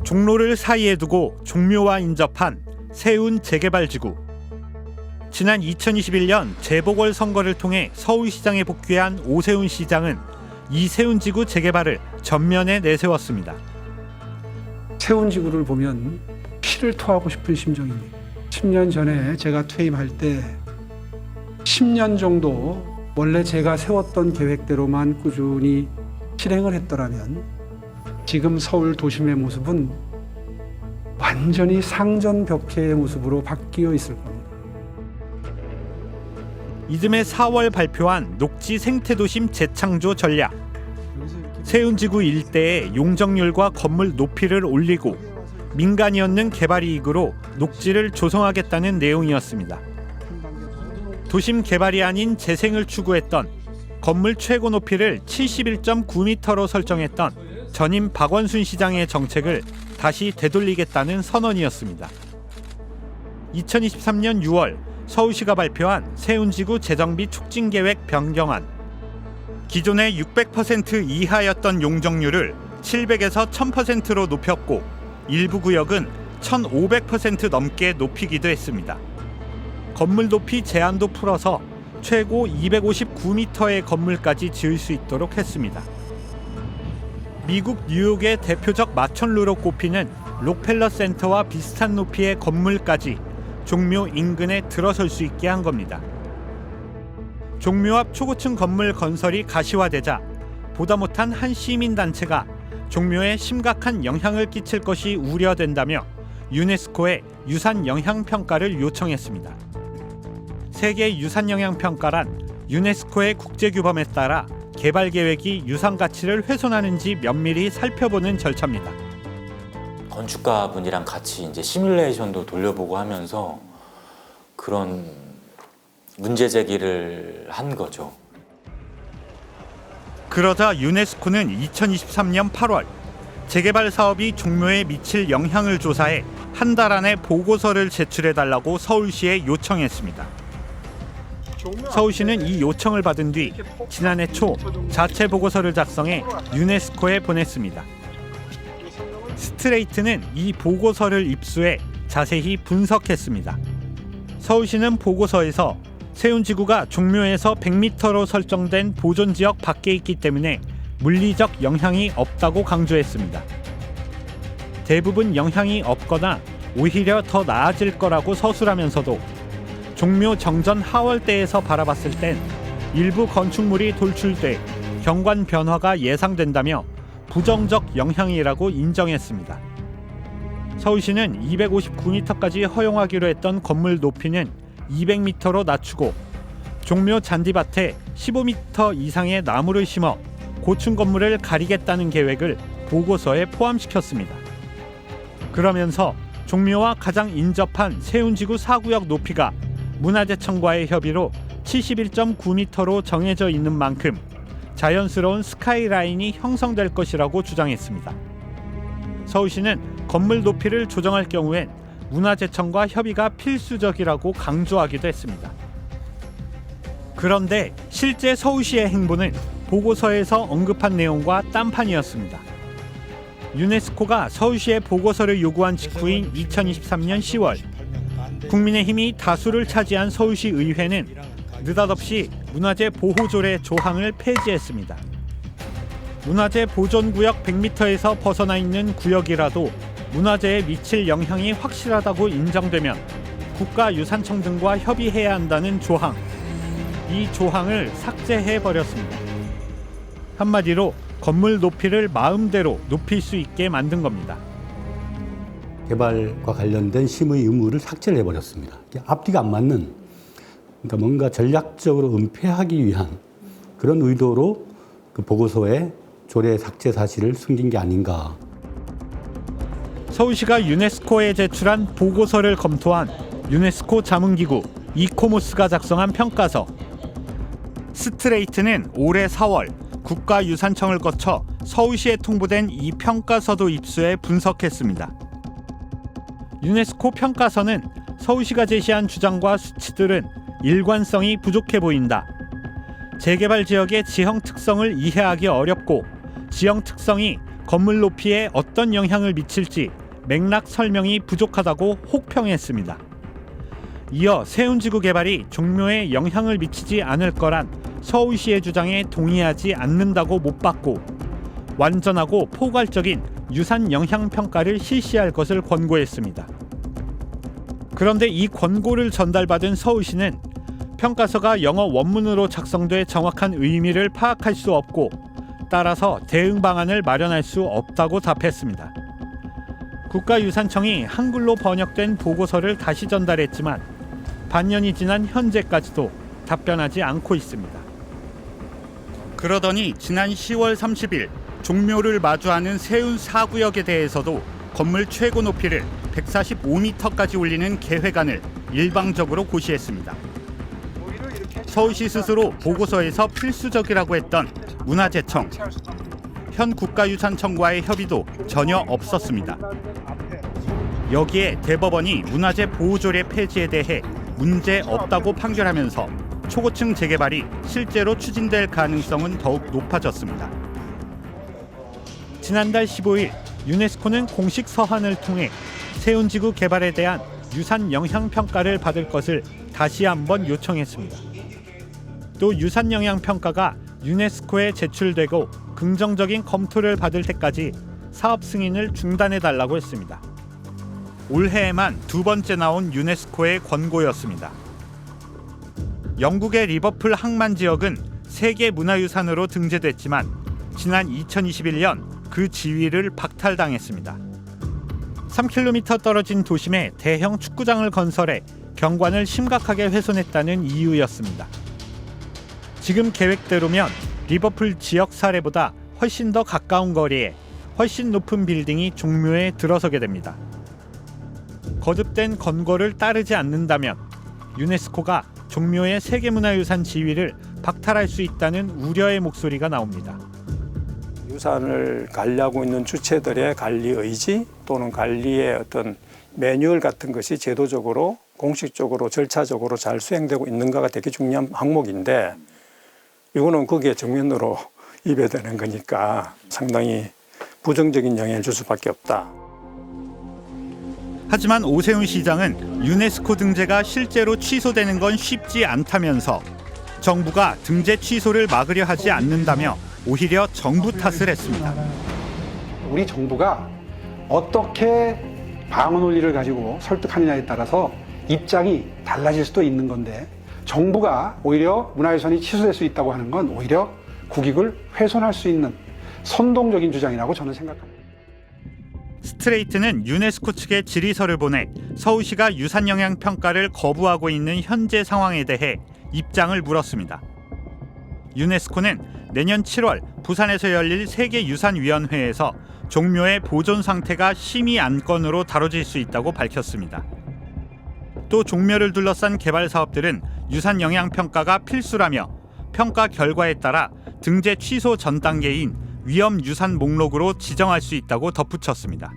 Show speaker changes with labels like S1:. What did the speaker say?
S1: 종로를 사이에 두고 종묘와 인접한 세운 재개발지구. 지난 2021년 재보궐선거를 통해 서울시장에 복귀한 오세훈 시장은 이 세운지구 재개발을 전면에 내세웠습니다.
S2: 세운지구를 보면 피를 토하고 싶은 심정입니다. 10년 전에 제가 퇴임할 때 10년 정도 원래 제가 세웠던 계획대로만 꾸준히 실행을 했더라면 지금 서울 도심의 모습은 완전히 상전벽해의 모습으로 바뀌어 있을 겁니다.
S1: 이듬해 4월 발표한 녹지 생태도심 재창조 전략. 세운지구 일대의 용적률과 건물 높이를 올리고 민간이 얻는 개발 이익으로 녹지를 조성하겠다는 내용이었습니다. 도심 개발이 아닌 재생을 추구했던, 건물 최고 높이를 71.9m로 설정했던 전임 박원순 시장의 정책을 다시 되돌리겠다는 선언이었습니다. 2023년 6월 서울시가 발표한 세운지구 재정비 촉진계획 변경안. 기존의 600% 이하였던 용적률을 700에서 1000%로 높였고 일부 구역은 1500% 넘게 높이기도 했습니다. 건물 높이 제한도 풀어서 최고 259m의 건물까지 지을 수 있도록 했습니다. 미국 뉴욕의 대표적 마천루로 꼽히는 록펠러 센터와 비슷한 높이의 건물까지 종묘 인근에 들어설 수 있게 한 겁니다. 종묘 앞 초고층 건물 건설이 가시화되자 보다 못한 한 시민단체가 종묘에 심각한 영향을 끼칠 것이 우려된다며 유네스코에 유산영향평가를 요청했습니다. 세계 유산영향평가란 유네스코의 국제규범에 따라 개발 계획이 유산 가치를 훼손하는지 면밀히 살펴보는 절차입니다.
S3: 건축가분이랑 같이 이제 시뮬레이션도 돌려보고 하면서 그런 문제 제기를 한 거죠.
S1: 그러자 유네스코는 2023년 8월 재개발 사업이 종묘에 미칠 영향을 조사해 한 달 안에 보고서를 제출해달라고 서울시에 요청했습니다. 서울시는 이 요청을 받은 뒤 지난해 초 자체 보고서를 작성해 유네스코에 보냈습니다. 스트레이트는 이 보고서를 입수해 자세히 분석했습니다. 서울시는 보고서에서 세운지구가 종묘에서 100m로 설정된 보존지역 밖에 있기 때문에 물리적 영향이 없다고 강조했습니다. 대부분 영향이 없거나 오히려 더 나아질 거라고 서술하면서도 종묘 정전 하월대에서 바라봤을 땐 일부 건축물이 돌출돼 경관 변화가 예상된다며 부정적 영향이라고 인정했습니다. 서울시는 259m까지 허용하기로 했던 건물 높이는 200m로 낮추고 종묘 잔디밭에 15m 이상의 나무를 심어 고층 건물을 가리겠다는 계획을 보고서에 포함시켰습니다. 그러면서 종묘와 가장 인접한 세운지구 4구역 높이가 문화재청과의 협의로 71.9m로 정해져 있는 만큼 자연스러운 스카이라인이 형성될 것이라고 주장했습니다. 서울시는 건물 높이를 조정할 경우엔 문화재청과 협의가 필수적이라고 강조하기도 했습니다. 그런데 실제 서울시의 행보는 보고서에서 언급한 내용과 딴판이었습니다. 유네스코가 서울시의 보고서를 요구한 직후인 2023년 10월 국민의힘이 다수를 차지한 서울시 의회는 느닷없이 문화재 보호조례 조항을 폐지했습니다. 문화재 보존구역 100m에서 벗어나 있는 구역이라도 문화재에 미칠 영향이 확실하다고 인정되면 국가유산청 등과 협의해야 한다는 조항, 이 조항을 삭제해버렸습니다. 한마디로 건물 높이를 마음대로 높일 수 있게 만든 겁니다.
S4: 개발과 관련된 심의 의무를 삭제를 해버렸습니다. 앞뒤가 안 맞는, 그러니까 뭔가 전략적으로 은폐하기 위한 그런 의도로 그 보고서에 조례 삭제 사실을 숨긴 게 아닌가.
S1: 서울시가 유네스코에 제출한 보고서를 검토한 유네스코 자문기구 이코모스가 작성한 평가서. 스트레이트는 올해 4월 국가유산청을 거쳐 서울시에 통보된 이 평가서도 입수해 분석했습니다. 유네스코 평가서는 서울시가 제시한 주장과 수치들은 일관성이 부족해 보인다. 재개발 지역의 지형 특성을 이해하기 어렵고 지형 특성이 건물 높이에 어떤 영향을 미칠지 맥락 설명이 부족하다고 혹평했습니다. 이어 세운지구 개발이 종묘에 영향을 미치지 않을 거란 서울시의 주장에 동의하지 않는다고 못 받고 완전하고 포괄적인 유산 영향 평가를 실시할 것을 권고했습니다. 그런데 이 권고를 전달받은 서울시는 평가서가 영어 원문으로 작성돼 정확한 의미를 파악할 수 없고 따라서 대응 방안을 마련할 수 없다고 답했습니다. 국가유산청이 한글로 번역된 보고서를 다시 전달했지만 반년이 지난 현재까지도 답변하지 않고 있습니다. 그러더니 지난 10월 30일 종묘를 마주하는 세운 4구역에 대해서도 건물 최고 높이를 145m까지 올리는 계획안을 일방적으로 고시했습니다. 서울시 스스로 보고서에서 필수적이라고 했던 문화재청, 현 국가유산청과의 협의도 전혀 없었습니다. 여기에 대법원이 문화재 보호조례 폐지에 대해 문제 없다고 판결하면서 초고층 재개발이 실제로 추진될 가능성은 더욱 높아졌습니다. 지난달 15일 유네스코는 공식 서한을 통해 세운지구 개발에 대한 유산 영향 평가를 받을 것을 다시 한번 요청했습니다. 또 유산 영향 평가가 유네스코에 제출되고 긍정적인 검토를 받을 때까지 사업 승인을 중단해달라고 했습니다. 올해에만 2번째 나온 유네스코의 권고였습니다. 영국의 리버풀 항만 지역은 세계 문화유산으로 등재됐지만 지난 2021년 그 지위를 박탈당했습니다. 3km 떨어진 도심에 대형 축구장을 건설해 경관을 심각하게 훼손했다는 이유였습니다. 지금 계획대로면 리버풀 지역 사례보다 훨씬 더 가까운 거리에 훨씬 높은 빌딩이 종묘에 들어서게 됩니다. 거듭된 권고를 따르지 않는다면 유네스코가 종묘의 세계문화유산 지위를 박탈할 수 있다는 우려의 목소리가 나옵니다.
S5: 유산을 관리하고 있는 주체들의 관리 의지 또는 관리의 어떤 매뉴얼 같은 것이 제도적으로 공식적으로 절차적으로 잘 수행되고 있는가가 되게 중요한 항목인데 이거는 거기에 정면으로 입에되는 거니까 상당히 부정적인 영향을 줄 수밖에 없다.
S1: 하지만 오세훈 시장은 유네스코 등재가 실제로 취소되는 건 쉽지 않다면서 정부가 등재 취소를 막으려 하지 않는다며 오히려 정부 탓을 했습니다.
S2: 우리 정부가 어떻게 방어 논리를 가지고 설득하느냐에 따라서 입장이 달라질 수도 있는 건데 정부가 오히려 문화유산이 취소될 수 있다고 하는 건 오히려 국익을 훼손할 수 있는 선동적인 주장이라고 저는 생각합니다.
S1: 스트레이트는 유네스코 측에 질의서를 보내 서울시가 유산 영향 평가를 거부하고 있는 현재 상황에 대해 입장을 물었습니다. 유네스코는 내년 7월 부산에서 열릴 세계유산위원회에서 종묘의 보존 상태가 심의 안건으로 다뤄질 수 있다고 밝혔습니다. 또 종묘를 둘러싼 개발 사업들은 유산 영향 평가가 필수라며 평가 결과에 따라 등재 취소 전 단계인 위험 유산 목록으로 지정할 수 있다고 덧붙였습니다.